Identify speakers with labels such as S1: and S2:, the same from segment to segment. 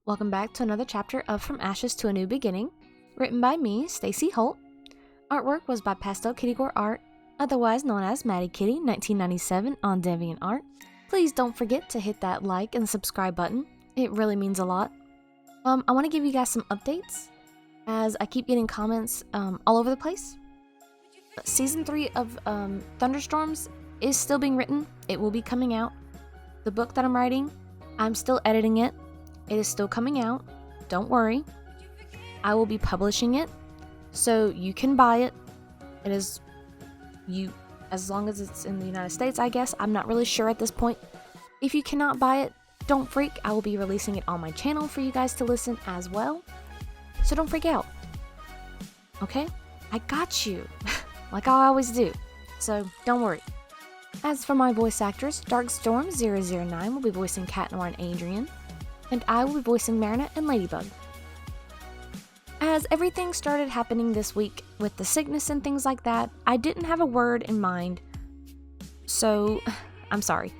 S1: Welcome back to another chapter of From Ashes to a New Beginning, written by me, Stacey Holt. Artwork was by Pastelkittygoreart, otherwise known as Maddie Kitty, 1997 on DeviantArt. Please don't forget to hit that like and subscribe button. It really means a lot. I want to give you guys some updates, as I keep getting comments all over the place. Season 3 of Thunderstorms is still being written. It will be coming out. The book that I'm writing, I'm still editing it. It is still coming out. Don't worry. I will be publishing it, so you can buy it. It is as long as it's in the United States, I guess. I'm not really sure at this point. If you cannot buy it, don't freak. I will be releasing it on my channel for you guys to listen as well. So don't freak out. Okay? I got you. Like I always do. So don't worry. As for my voice actors, Darkstorm009 will be voicing Cat Noir and Adrien, and I will be voicing Marinette and Ladybug. As everything started happening this week with the sickness and things like that, I didn't have a word in mind, so I'm sorry.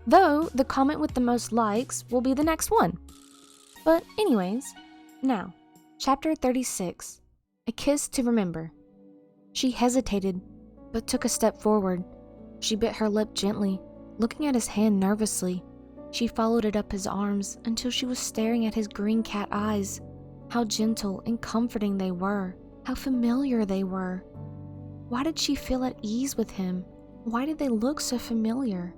S1: Though the comment with the most likes will be the next one. But anyways, now, chapter 36, A Kiss to Remember. She hesitated, but took a step forward. She bit her lip gently, looking at his hand nervously. She followed it up his arms until she was staring at his green cat eyes. How gentle and comforting they were. How familiar they were. Why did she feel at ease with him? Why did they look so familiar?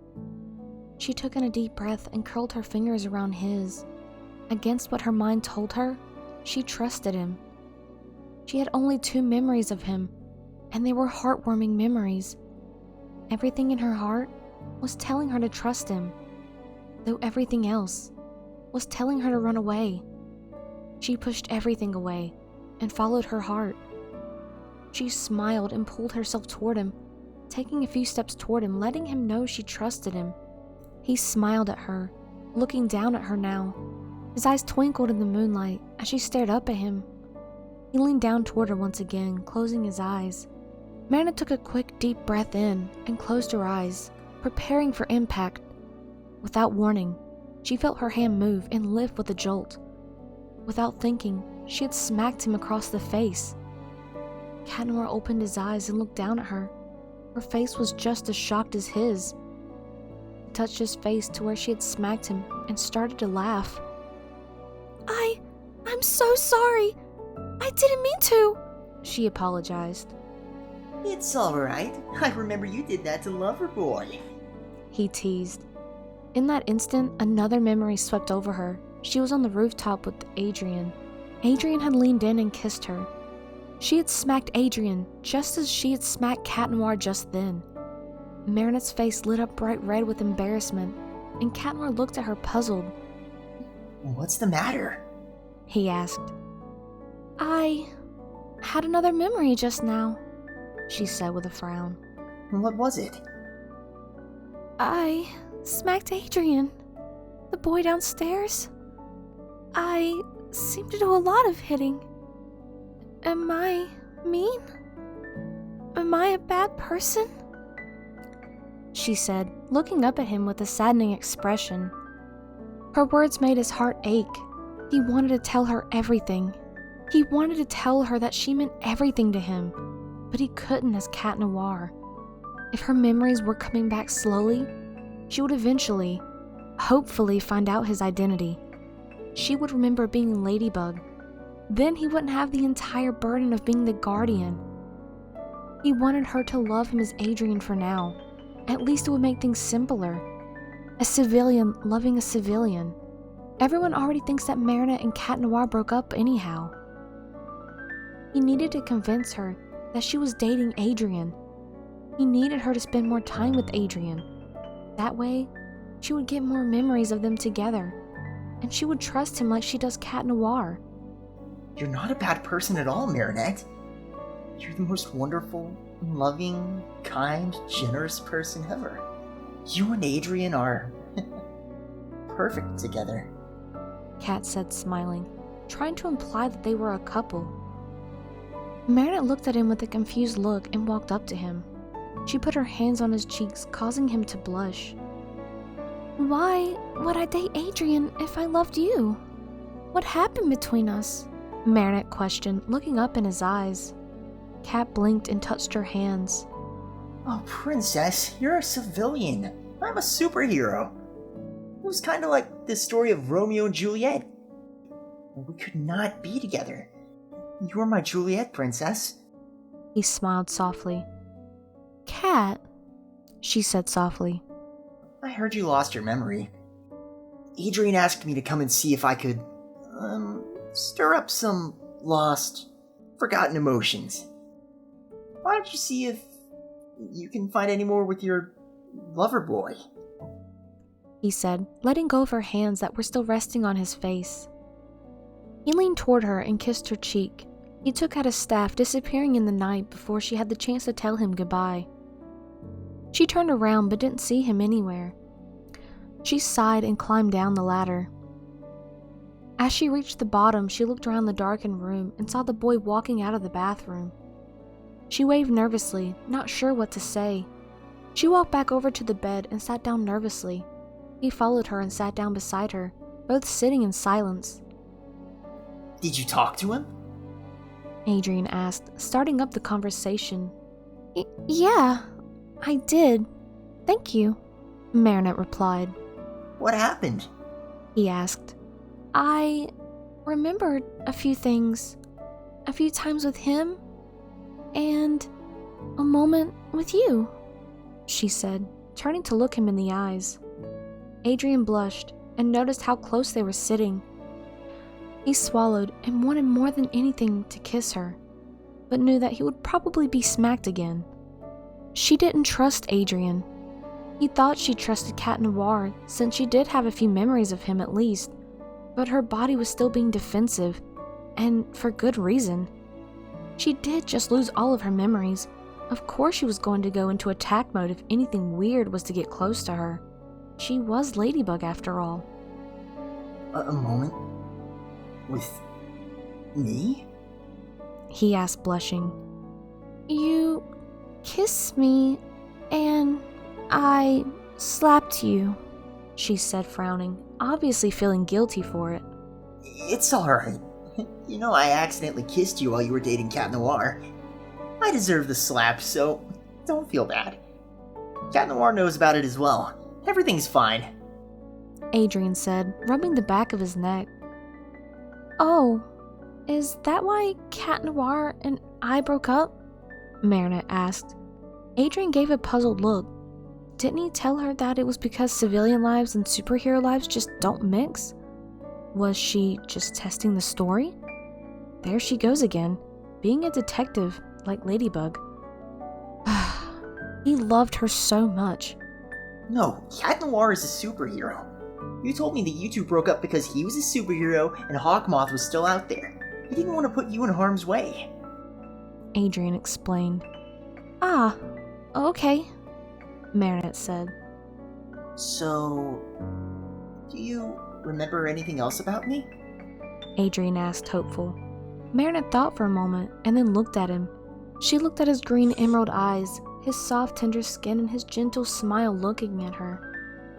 S1: She took in a deep breath and curled her fingers around his. Against what her mind told her, she trusted him. She had only 2 memories of him, and they were heartwarming memories. Everything in her heart was telling her to trust him, though everything else was telling her to run away. She pushed everything away and followed her heart. She smiled and pulled herself toward him, taking a few steps toward him, letting him know she trusted him. He smiled at her, looking down at her now. His eyes twinkled in the moonlight as she stared up at him. He leaned down toward her once again, closing his eyes. Marinette took a quick, deep breath in and closed her eyes, preparing for impact. Without warning, she felt her hand move and lift with a jolt. Without thinking, she had smacked him across the face. Cat Noir opened his eyes and looked down at her. Her face was just as shocked as his. He touched his face to where she had smacked him and started to laugh. I'm so sorry. I didn't mean to, she apologized.
S2: It's alright. I remember you did that to Loverboy,
S1: he teased. In that instant, another memory swept over her. She was on the rooftop with Adrien. Adrien had leaned in and kissed her. She had smacked Adrien just as she had smacked Cat Noir just then. Marinette's face lit up bright red with embarrassment, and Cat Noir looked at her puzzled.
S2: What's the matter?
S1: He asked. I had another memory just now, she said with a frown.
S2: What was it?
S1: I smacked Adrien, the boy downstairs. I seem to do a lot of hitting. Am I mean? Am I a bad person? She said, looking up at him with a saddening expression. Her words made his heart ache. He wanted to tell her everything. He wanted to tell her that she meant everything to him, but he couldn't as Cat Noir. If her memories were coming back slowly, she would eventually, hopefully, find out his identity. She would remember being Ladybug. Then he wouldn't have the entire burden of being the guardian. He wanted her to love him as Adrien for now. At least it would make things simpler. A civilian loving a civilian. Everyone already thinks that Marinette and Cat Noir broke up anyhow. He needed to convince her that she was dating Adrien. He needed her to spend more time with Adrien. That way, she would get more memories of them together, and she would trust him like she does Cat Noir.
S2: You're not a bad person at all, Marinette. You're the most wonderful, loving, kind, generous person ever. You and Adrien are perfect together,
S1: Cat said, smiling, trying to imply that they were a couple. Marinette looked at him with a confused look and walked up to him. She put her hands on his cheeks, causing him to blush. Why would I date Adrien if I loved you? What happened between us? Marinette questioned, looking up in his eyes. Cat blinked and touched her hands.
S2: Oh, Princess, you're a civilian. I'm a superhero. It was kind of like the story of Romeo and Juliet. We could not be together. You're my Juliet, Princess.
S1: He smiled softly. Cat, she said softly.
S2: I heard you lost your memory. Adrien asked me to come and see if I could, stir up some lost, forgotten emotions. Why don't you see if you can find any more with your lover boy?
S1: He said, letting go of her hands that were still resting on his face. He leaned toward her and kissed her cheek. He took out his staff, disappearing in the night before she had the chance to tell him goodbye. She turned around but didn't see him anywhere. She sighed and climbed down the ladder. As she reached the bottom, she looked around the darkened room and saw the boy walking out of the bathroom. She waved nervously, not sure what to say. She walked back over to the bed and sat down nervously. He followed her and sat down beside her, both sitting in silence.
S2: Did you talk to him?
S1: Adrien asked, starting up the conversation. Yeah, I did. Thank you, Marinette replied.
S2: What happened?
S1: He asked. I remembered a few things. A few times with him, and a moment with you, she said, turning to look him in the eyes. Adrien blushed and noticed how close they were sitting. He swallowed and wanted more than anything to kiss her, but knew that he would probably be smacked again. She didn't trust Adrien. He thought she trusted Cat Noir, since she did have a few memories of him at least, but her body was still being defensive, and for good reason. She did just lose all of her memories. Of course she was going to go into attack mode if anything weird was to get close to her. She was Ladybug after all.
S2: A moment? With me?
S1: He asked, blushing. You kissed me, and I slapped you, she said, frowning, obviously feeling guilty for it.
S2: It's alright. You know I accidentally kissed you while you were dating Cat Noir. I deserve the slap, so don't feel bad. Cat Noir knows about it as well. Everything's fine,
S1: Adrien said, rubbing the back of his neck. Oh, is that why Cat Noir and I broke up? Marinette asked. Adrien gave a puzzled look. Didn't he tell her that it was because civilian lives and superhero lives just don't mix? Was she just testing the story? There she goes again, being a detective like Ladybug. He loved her so much.
S2: No, Cat Noir is a superhero. You told me that you two broke up because he was a superhero and Hawkmoth was still out there. He didn't want to put you in harm's way,
S1: Adrien explained. Ah, okay, Marinette said.
S2: So, do you remember anything else about me?
S1: Adrien asked, hopeful. Marinette thought for a moment and then looked at him. She looked at his green emerald eyes, his soft tender skin, and his gentle smile looking at her.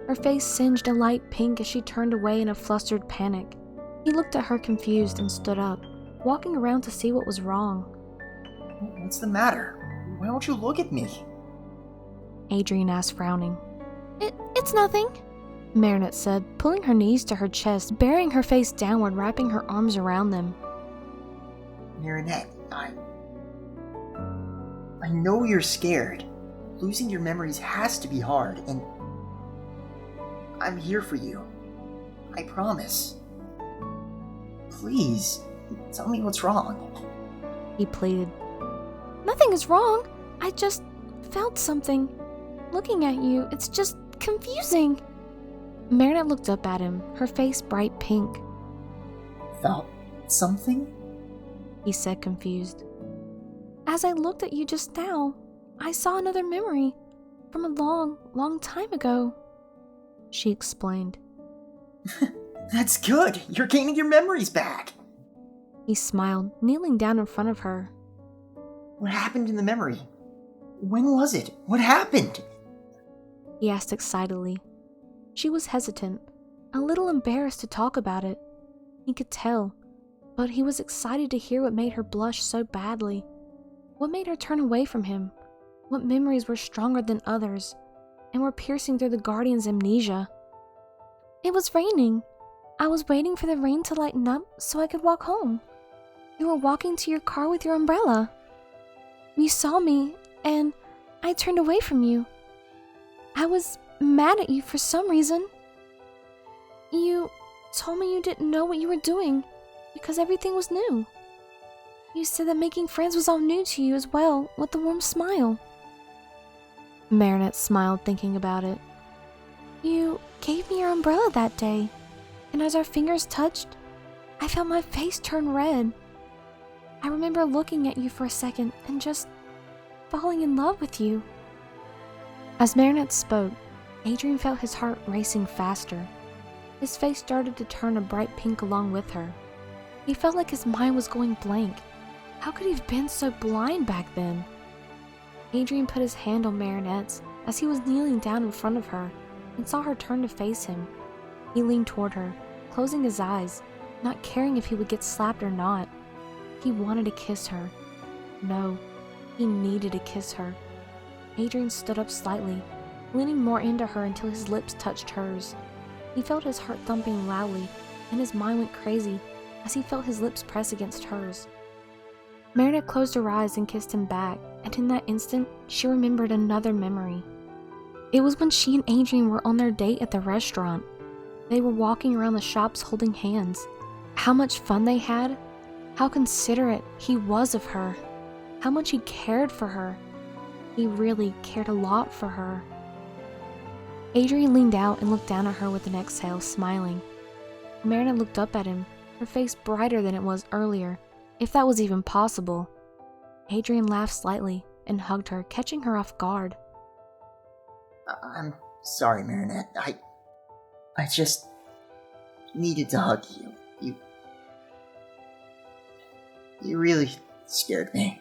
S1: Her face singed a light pink as she turned away in a flustered panic. He looked at her confused and stood up, walking around to see what was wrong.
S2: What's the matter? Why won't you look at me?
S1: Adrien asked, frowning. It's nothing, Marinette said, pulling her knees to her chest, burying her face downward, wrapping her arms around them.
S2: Marinette, I know you're scared. Losing your memories has to be hard, and I'm here for you. I promise. Please, tell me what's wrong.
S1: He pleaded. Nothing is wrong. I just felt something. Looking at you, it's just confusing. Marinette looked up at him, her face bright pink.
S2: Felt something?
S1: He said, confused. As I looked at you just now, I saw another memory from a long, long time ago, she explained.
S2: That's good. You're gaining your memories back.
S1: He smiled, kneeling down in front of her.
S2: What happened in the memory? When was it? What happened?
S1: He asked excitedly. She was hesitant, a little embarrassed to talk about it. He could tell, but he was excited to hear what made her blush so badly. What made her turn away from him? What memories were stronger than others and were piercing through the Guardian's amnesia? It was raining. I was waiting for the rain to lighten up so I could walk home. You were walking to your car with your umbrella. You saw me, and I turned away from you. I was mad at you for some reason. You told me you didn't know what you were doing because everything was new. You said that making friends was all new to you as well, with a warm smile. Marinette smiled thinking about it. You gave me your umbrella that day, and as our fingers touched, I felt my face turn red. I remember looking at you for a second and just falling in love with you. As Marinette spoke, Adrien felt his heart racing faster. His face started to turn a bright pink along with her. He felt like his mind was going blank. How could he have been so blind back then? Adrien put his hand on Marinette's as he was kneeling down in front of her and saw her turn to face him. He leaned toward her, closing his eyes, not caring if he would get slapped or not. He wanted to kiss her. No, he needed to kiss her. Adrien stood up slightly, leaning more into her until his lips touched hers. He felt his heart thumping loudly, and his mind went crazy as he felt his lips press against hers. Marinette closed her eyes and kissed him back, and in that instant, she remembered another memory. It was when she and Adrien were on their date at the restaurant. They were walking around the shops holding hands. How much fun they had. How considerate he was of her. How much he cared for her. He really cared a lot for her. Adrien leaned out and looked down at her with an exhale, smiling. Marinette looked up at him, her face brighter than it was earlier, if that was even possible. Adrien laughed slightly and hugged her, catching her off guard.
S2: I'm sorry, Marinette. I just needed to hug you. You really scared me,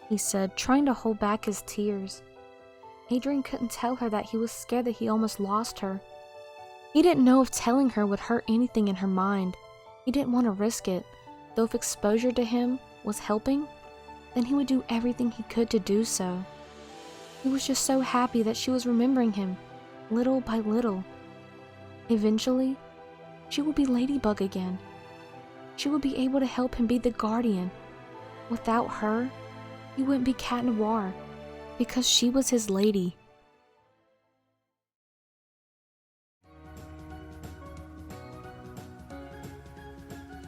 S1: he said, trying to hold back his tears. Adrien couldn't tell her that he was scared that he almost lost her. He didn't know if telling her would hurt anything in her mind. He didn't want to risk it, though if exposure to him was helping, then he would do everything he could to do so. He was just so happy that she was remembering him, little by little. Eventually, she would be Ladybug again. She would be able to help him be the Guardian. Without her, he wouldn't be Cat Noir, because she was his lady.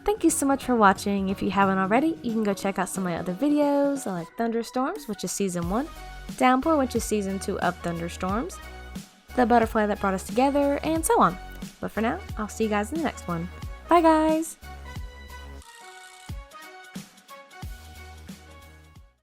S1: Thank you so much for watching. If you haven't already, you can go check out some of my other videos, like Thunderstorms, which is Season 1, Downpour, which is Season 2 of Thunderstorms, The Butterfly That Brought Us Together, and so on. But for now, I'll see you guys in the next one. Bye guys!